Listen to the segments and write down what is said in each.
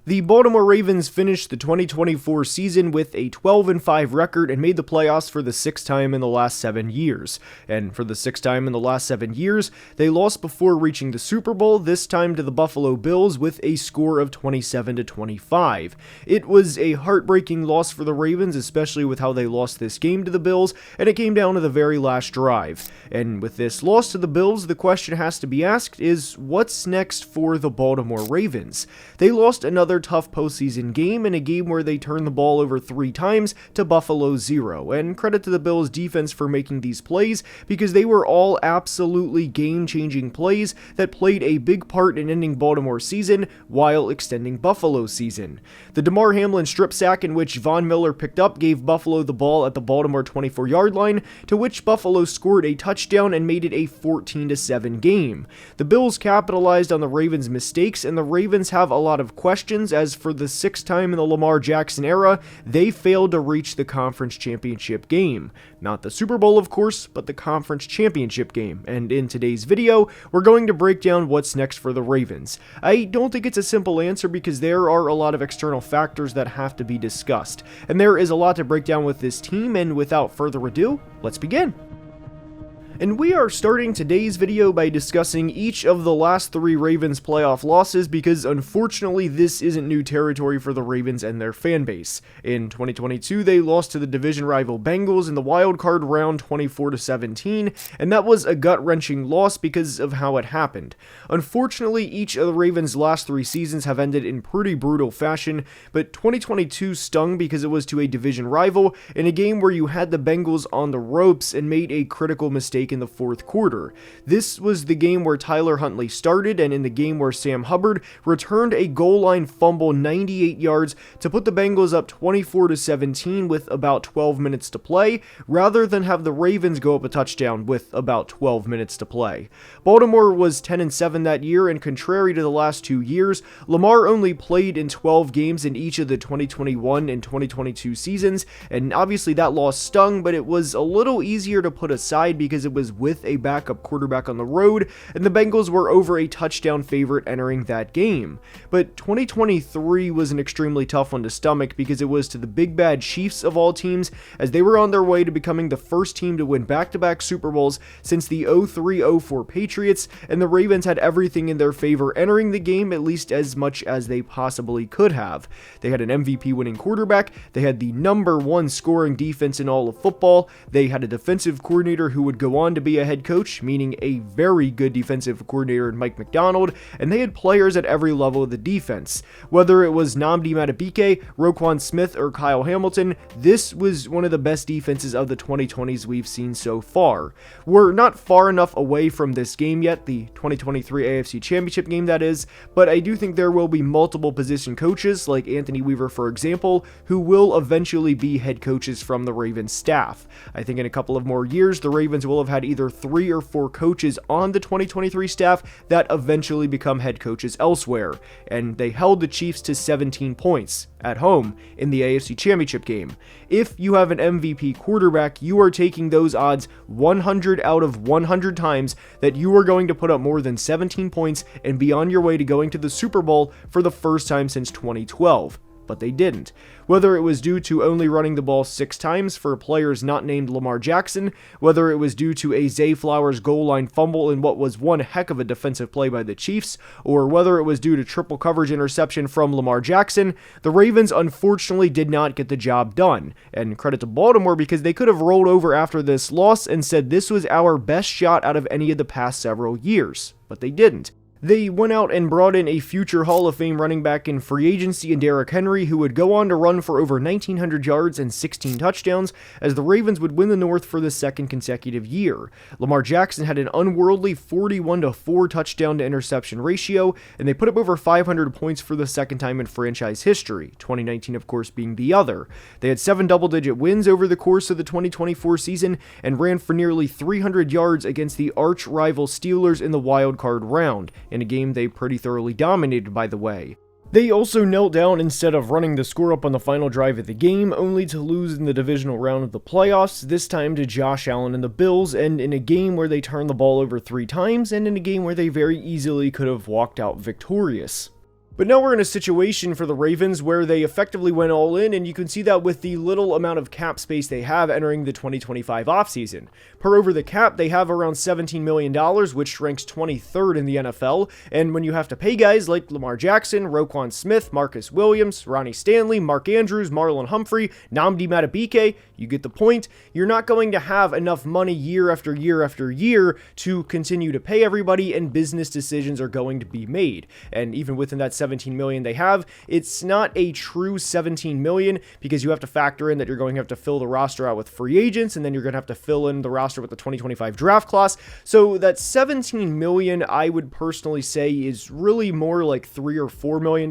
The Baltimore Ravens finished the 2024 season with a 12-5 record and made the playoffs for the sixth time in the last 7 years. And for the sixth time in the last 7 years, they lost before reaching the Super Bowl, this time to the Buffalo Bills with a score of 27-25. It was a heartbreaking loss for the Ravens, especially with how they lost this game to the Bills, and it came down to the very last drive. And with this loss to the Bills, the question has to be asked is, what's next for the Baltimore Ravens? They lost another tough postseason game in a game where they turned the ball over 3 times to Buffalo 0, and credit to the Bills defense for making these plays because they were all absolutely game-changing plays that played a big part in ending Baltimore's season while extending Buffalo's season. The Damar Hamlin strip sack in which Von Miller picked up gave Buffalo the ball at the Baltimore 24-yard line, to which Buffalo scored a touchdown and made it a 14-7 game. The Bills capitalized on the Ravens' mistakes, and the Ravens have a lot of questions as for the 6th time in the Lamar Jackson era, they failed to reach the conference championship game. Not the Super Bowl, of course, but the conference championship game. And in today's video, we're going to break down what's next for the Ravens. I don't think it's a simple answer because there are a lot of external factors that have to be discussed. And there is a lot to break down with this team, and without further ado, let's begin. And we are starting today's video by discussing each of the last 3 Ravens playoff losses because unfortunately this isn't new territory for the Ravens and their fan base. In 2022, they lost to the division rival Bengals in the wild card round 24-17, and that was a gut-wrenching loss because of how it happened. Unfortunately, each of the Ravens' last 3 seasons have ended in pretty brutal fashion, but 2022 stung because it was to a division rival in a game where you had the Bengals on the ropes and made a critical mistake in the 4th quarter. This was the game where Tyler Huntley started, and in the game where Sam Hubbard returned a goal line fumble 98 yards to put the Bengals up 24-17 with about 12 minutes to play, rather than have the Ravens go up a touchdown with about 12 minutes to play. Baltimore was 10-7 that year, and contrary to the last 2 years, Lamar only played in 12 games in each of the 2021 and 2022 seasons, and obviously that loss stung, but it was a little easier to put aside because it was with a backup quarterback on the road, and the Bengals were over a touchdown favorite entering that game. But 2023 was an extremely tough one to stomach because it was to the big bad Chiefs of all teams, as they were on their way to becoming the first team to win back-to-back Super Bowls since the 03-04 Patriots, and the Ravens had everything in their favor entering the game, at least as much as they possibly could have. They had an MVP winning quarterback, they had the #1 scoring defense in all of football, they had a defensive coordinator who would go on to be a head coach, meaning a very good defensive coordinator in Mike McDonald, and they had players at every level of the defense. Whether it was Nnamdi Madubuike, Roquan Smith, or Kyle Hamilton, this was one of the best defenses of the 2020s we've seen so far. We're not far enough away from this game yet, the 2023 AFC Championship game that is, but I do think there will be multiple position coaches, like Anthony Weaver for example, who will eventually be head coaches from the Ravens staff. I think in a couple of more years, the Ravens will have had either 3 or 4 coaches on the 2023 staff that eventually become head coaches elsewhere, and they held the Chiefs to 17 points at home in the AFC Championship game. If you have an MVP quarterback, you are taking those odds 100 out of 100 times that you are going to put up more than 17 points and be on your way to going to the Super Bowl for the first time since 2012. But they didn't. Whether it was due to only running the ball 6 times for players not named Lamar Jackson, whether it was due to a Zay Flowers goal line fumble in what was one heck of a defensive play by the Chiefs, or whether it was due to triple coverage interception from Lamar Jackson, the Ravens unfortunately did not get the job done. And credit to Baltimore because they could have rolled over after this loss and said this was our best shot out of any of the past several years, but they didn't. They went out and brought in a future Hall of Fame running back in free agency in Derrick Henry, who would go on to run for over 1,900 yards and 16 touchdowns, as the Ravens would win the North for the 2nd consecutive year. Lamar Jackson had an unworldly 41-4 touchdown to interception ratio, and they put up over 500 points for the 2nd time in franchise history, 2019 of course being the other. They had 7 double-digit wins over the course of the 2024 season, and ran for nearly 300 yards against the arch-rival Steelers in the wild card round, in a game they pretty thoroughly dominated, by the way. They also knelt down instead of running the score up on the final drive of the game, only to lose in the divisional round of the playoffs, this time to Josh Allen and the Bills, and in a game where they turned the ball over 3 times, and in a game where they very easily could have walked out victorious. But now we're in a situation for the Ravens where they effectively went all in, and you can see that with the little amount of cap space they have entering the 2025 offseason. Per over the cap, they have around $17 million, which ranks 23rd in the NFL, and when you have to pay guys like Lamar Jackson, Roquan Smith, Marcus Williams, Ronnie Stanley, Mark Andrews, Marlon Humphrey, Nnamdi Madubuike, you get the point. You're not going to have enough money year after year after year to continue to pay everybody, and business decisions are going to be made. And even within that $17 million they have, it's not a true $17 million, because you have to factor in that you're going to have to fill the roster out with free agents, and then you're going to have to fill in the roster with the 2025 draft class. So that $17 million, I would personally say, is really more like $3 or $4 million,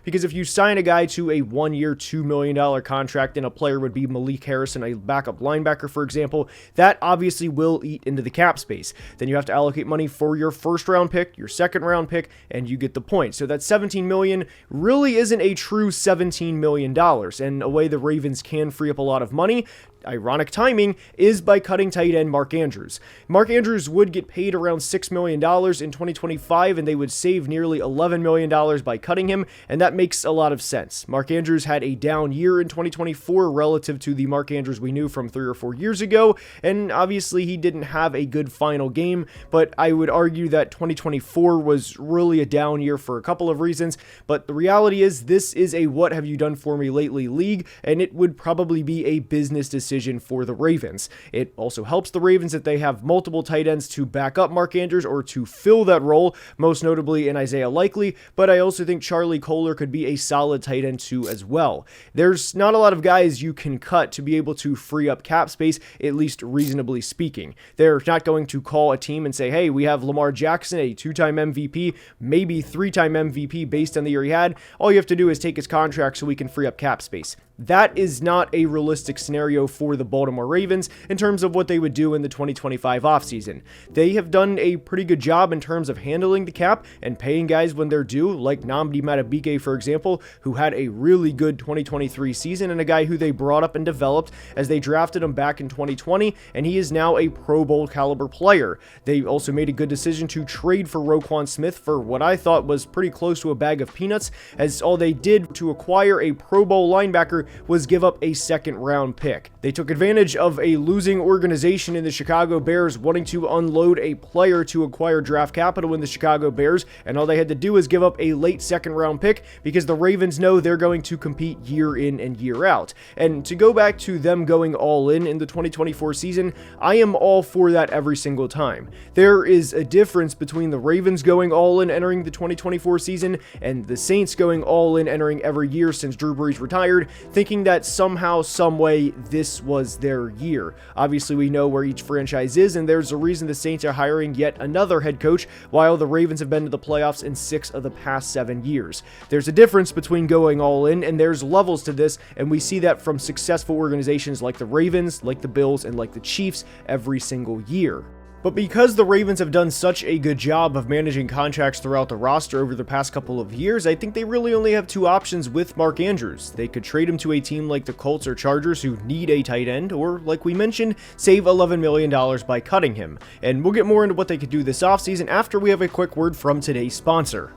because if you sign a guy to a 1-year, $2 million contract, and a player would be Malik Harrison, a backup linebacker, for example, that obviously will eat into the cap space. Then you have to allocate money for your first round pick, your second round pick, and you get the point. So that $17 million really isn't a true $17 million, and a way the Ravens can free up a lot of money, ironic timing, is by cutting tight end Mark Andrews. Mark Andrews would get paid around $6 million in 2025, and they would save nearly $11 million by cutting him, and that makes a lot of sense. Mark Andrews had a down year in 2024 relative to the Mark Andrews we knew from 3 or 4 years ago, and obviously he didn't have a good final game, but I would argue that 2024 was really a down year for a couple of reasons. But the reality is, this is a what have you done for me lately league, and it would probably be a business decision for the Ravens. It also helps the Ravens that they have multiple tight ends to back up Mark Andrews or to fill that role, most notably in Isaiah Likely, but I also think Charlie Kolar could be a solid tight end too as well. There's not a lot of guys you can cut to be able to free up cap space, at least reasonably speaking. They're not going to call a team and say, hey, we have Lamar Jackson, a 2-time MVP, maybe 3-time MVP based on the year he had. All you have to do is take his contract so we can free up cap space. That is not a realistic scenario for the Baltimore Ravens in terms of what they would do in the 2025 offseason. They have done a pretty good job in terms of handling the cap and paying guys when they're due, like Nnamdi Madubuike, for example, who had a really good 2023 season, and a guy who they brought up and developed as they drafted him back in 2020, and he is now a Pro Bowl caliber player. They also made a good decision to trade for Roquan Smith for what I thought was pretty close to a bag of peanuts, as all they did to acquire a Pro Bowl linebacker was give up a second-round pick. They took advantage of a losing organization in the Chicago Bears wanting to unload a player to acquire draft capital in the Chicago Bears, and all they had to do is give up a late second-round pick because the Ravens know they're going to compete year in and year out. And to go back to them going all in the 2024 season, I am all for that every single time. There is a difference between the Ravens going all in entering the 2024 season and the Saints going all in entering every year since Drew Brees retired, thinking that somehow, some way, this was their year. Obviously, we know where each franchise is, and there's a reason the Saints are hiring yet another head coach, while the Ravens have been to the playoffs in 6 of the past 7 years. There's a difference between going all in, and there's levels to this, and we see that from successful organizations like the Ravens, like the Bills, and like the Chiefs every single year. But because the Ravens have done such a good job of managing contracts throughout the roster over the past couple of years, I think they really only have 2 options with Mark Andrews. They could trade him to a team like the Colts or Chargers who need a tight end, or, like we mentioned, save $11 million by cutting him. And we'll get more into what they could do this offseason after we have a quick word from today's sponsor.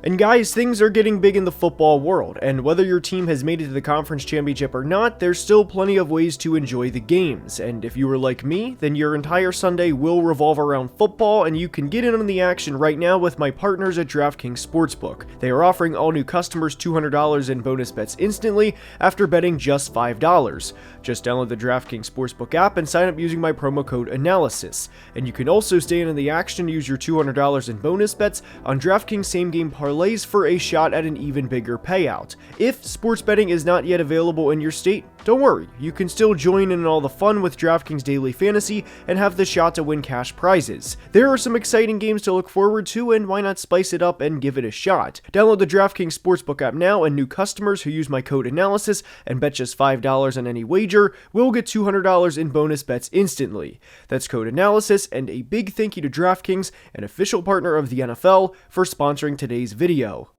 And guys, things are getting big in the football world, and whether your team has made it to the conference championship or not, there's still plenty of ways to enjoy the games. And if you were like me, then your entire Sunday will revolve around football, and you can get in on the action right now with my partners at DraftKings Sportsbook. They are offering all new customers $200 in bonus bets instantly after betting just $5. Just download the DraftKings Sportsbook app and sign up using my promo code ANALYSIS. And you can also stay in on the action and use your $200 in bonus bets on DraftKings Same Game Parlays for a shot at an even bigger payout. If sports betting is not yet available in your state, don't worry, you can still join in all the fun with DraftKings Daily Fantasy and have the shot to win cash prizes. There are some exciting games to look forward to, and why not spice it up and give it a shot? Download the DraftKings Sportsbook app now, and new customers who use my code ANALYSIS and bet just $5 on any wager will get $200 in bonus bets instantly. That's code ANALYSIS, and a big thank you to DraftKings, an official partner of the NFL, for sponsoring today's video.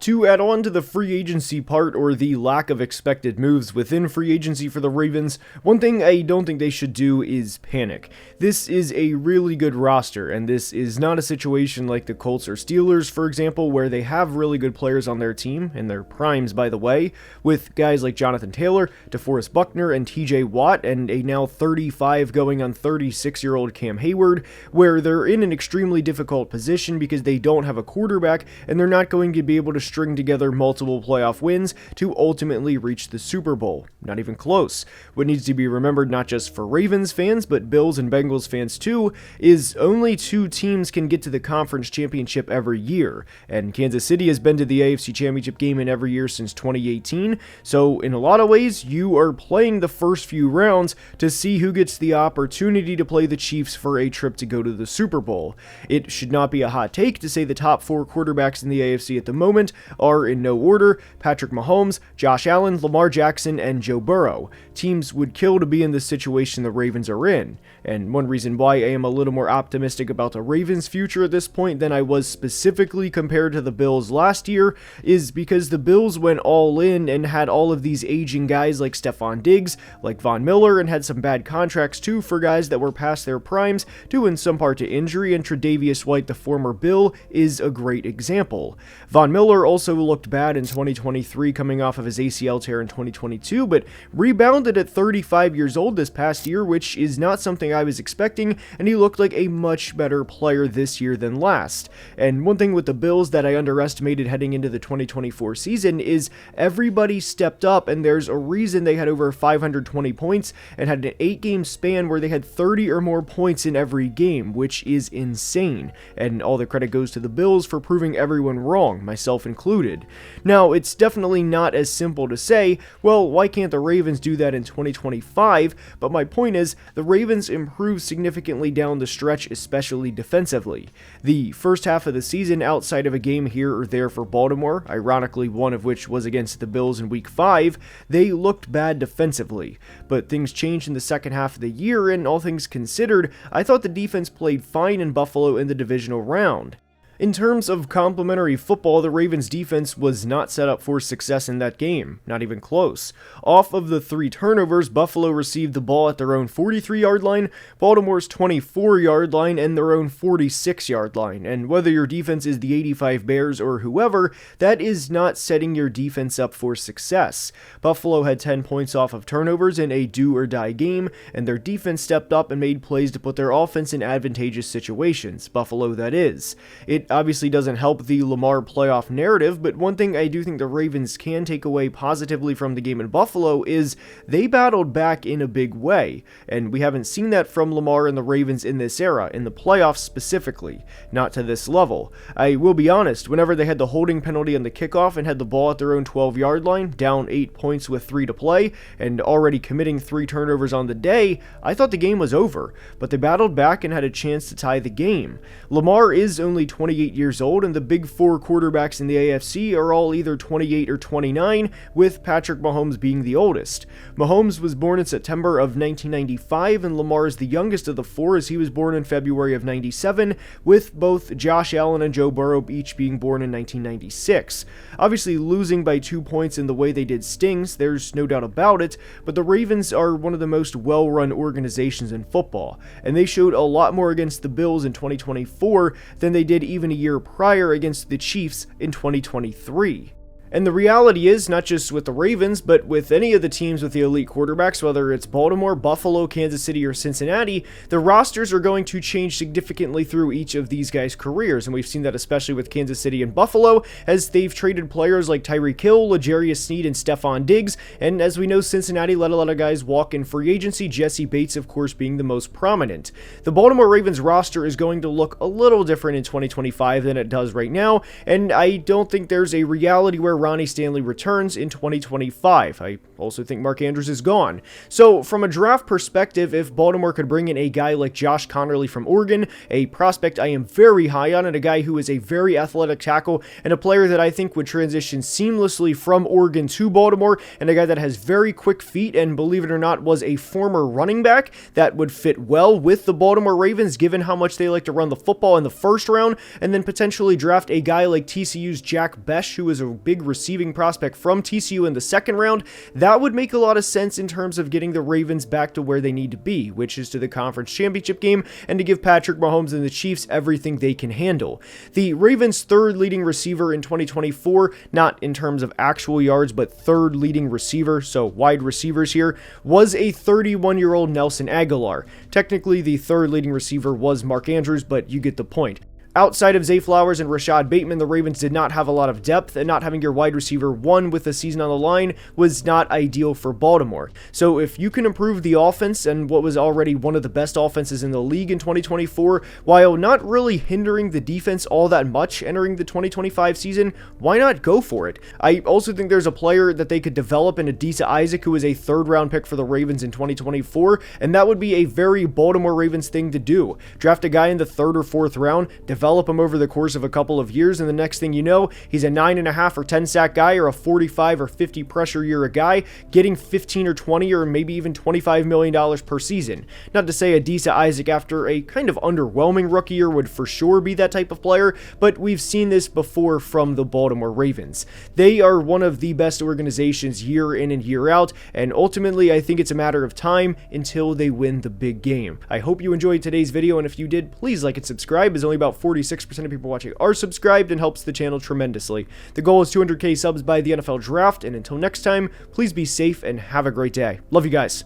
To add on to the free agency part, or the lack of expected moves within free agency for the Ravens, one thing I don't think they should do is panic. This is a really good roster, and this is not a situation like the Colts or Steelers, for example, where they have really good players on their team, and their primes, by the way, with guys like Jonathan Taylor, DeForest Buckner, and TJ Watt, and a now 35 going on 36-year-old Cam Hayward, where they're in an extremely difficult position because they don't have a quarterback, and they're not going to be able to string together multiple playoff wins to ultimately reach the Super Bowl. Not even close. What needs to be remembered, not just for Ravens fans, but Bills and Bengals fans too, is only 2 teams can get to the conference championship every year, and Kansas City has been to the AFC Championship game in every year since 2018, so in a lot of ways, you are playing the first few rounds to see who gets the opportunity to play the Chiefs for a trip to go to the Super Bowl. It should not be a hot take to say the top 4 quarterbacks in the AFC at the moment are, in no order, Patrick Mahomes, Josh Allen, Lamar Jackson, and Joe Burrow. Teams would kill to be in the situation the Ravens are in, and one reason why I am a little more optimistic about the Ravens' future at this point than I was specifically compared to the Bills last year is because the Bills went all in and had all of these aging guys like Stephon Diggs, like Von Miller, and had some bad contracts too for guys that were past their primes, due in some part to injury, and Tre'Davious White, the former Bill, is a great example. Von Miller also looked bad in 2023 coming off of his ACL tear in 2022, but rebounded at 35 years old this past year, which is not something I was expecting, and he looked like a much better player this year than last. And one thing with the Bills that I underestimated heading into the 2024 season is everybody stepped up, and there's a reason they had over 520 points and had an 8-game span where they had 30 or more points in every game, which is insane, and all the credit goes to the Bills for proving everyone wrong, myself included. Now, it's definitely not as simple to say, well, why can't the Ravens do that in 2025? But my point is, the Ravens improved significantly down the stretch, especially defensively. The first half of the season, outside of a game here or there for Baltimore, ironically one of which was against the Bills in Week 5, they looked bad defensively. But things changed in the second half of the year, and all things considered, I thought the defense played fine in Buffalo in the divisional round. In terms of complementary football, the Ravens' defense was not set up for success in that game, not even close. Off of the 3 turnovers, Buffalo received the ball at their own 43-yard line, Baltimore's 24-yard line, and their own 46-yard line. And whether your defense is the 85 Bears or whoever, that is not setting your defense up for success. Buffalo had 10 points off of turnovers in a do-or-die game, and their defense stepped up and made plays to put their offense in advantageous situations. Buffalo, that is. It obviously doesn't help the Lamar playoff narrative, but one thing I do think the Ravens can take away positively from the game in Buffalo is they battled back in a big way, and we haven't seen that from Lamar and the Ravens in this era, in the playoffs specifically, not to this level. I will be honest, whenever they had the holding penalty on the kickoff and had the ball at their own 12-yard line, down 8 points with 3 to play, and already committing 3 turnovers on the day, I thought the game was over, but they battled back and had a chance to tie the game. Lamar is only 28 years old, and the big 4 quarterbacks in the AFC are all either 28 or 29, with Patrick Mahomes being the oldest. Mahomes was born in September of 1995, and Lamar is the youngest of the 4 as he was born in February of 97, with both Josh Allen and Joe Burrow each being born in 1996. Obviously, losing by 2 points in the way they did stings, there's no doubt about it, but the Ravens are one of the most well-run organizations in football, and they showed a lot more against the Bills in 2024 than they did even a year prior against the Chiefs in 2023. And the reality is, not just with the Ravens, but with any of the teams with the elite quarterbacks, whether it's Baltimore, Buffalo, Kansas City, or Cincinnati, the rosters are going to change significantly through each of these guys' careers, and we've seen that especially with Kansas City and Buffalo, as they've traded players like Tyreek Hill, L'Jarius Sneed, and Stephon Diggs, and as we know, Cincinnati let a lot of guys walk in free agency, Jesse Bates, of course, being the most prominent. The Baltimore Ravens roster is going to look a little different in 2025 than it does right now, and I don't think there's a reality where Ronnie Stanley returns in 2025. I also think Mark Andrews is gone. So from a draft perspective, if Baltimore could bring in a guy like Josh Connerly from Oregon, a prospect I am very high on, and a guy who is a very athletic tackle, and a player that I think would transition seamlessly from Oregon to Baltimore, and a guy that has very quick feet, and believe it or not, was a former running back, that would fit well with the Baltimore Ravens, given how much they like to run the football in the first round, and then potentially draft a guy like TCU's Jack Besh, who is a big receiving prospect from TCU in the second round. That would make a lot of sense in terms of getting the Ravens back to where they need to be, which is to the conference championship game, and to give Patrick Mahomes and the Chiefs everything they can handle. The Ravens' third leading receiver in 2024, not in terms of actual yards, but third leading receiver, so wide receivers here, was a 31-year-old Nelson Aguilar. Technically, the third leading receiver was Mark Andrews, but you get the point. Outside of Zay Flowers and Rashad Bateman, the Ravens did not have a lot of depth, and not having your wide receiver one with the season on the line was not ideal for Baltimore. So if you can improve the offense and what was already one of the best offenses in the league in 2024, while not really hindering the defense all that much entering the 2025 season, why not go for it? I also think there's a player that they could develop in Adisa Isaac, who is a third-round pick for the Ravens in 2024, and that would be a very Baltimore Ravens thing to do. Draft a guy in the third or fourth round, develop him over the course of a couple of years, and the next thing you know, he's a 9.5 or 10 sack guy, or a 45 or 50 pressure year a guy, getting 15 or 20 or maybe even $25 million per season. Not to say Adisa Isaac, after a kind of underwhelming rookie year, would for sure be that type of player, but we've seen this before from the Baltimore Ravens. They are one of the best organizations year in and year out, and ultimately I think it's a matter of time until they win the big game. I hope you enjoyed today's video, and if you did, please like and subscribe, as only about 46% of people watching are subscribed, and helps the channel tremendously. The goal is 200k subs by the NFL draft, and until next time, please be safe and have a great day. Love you guys.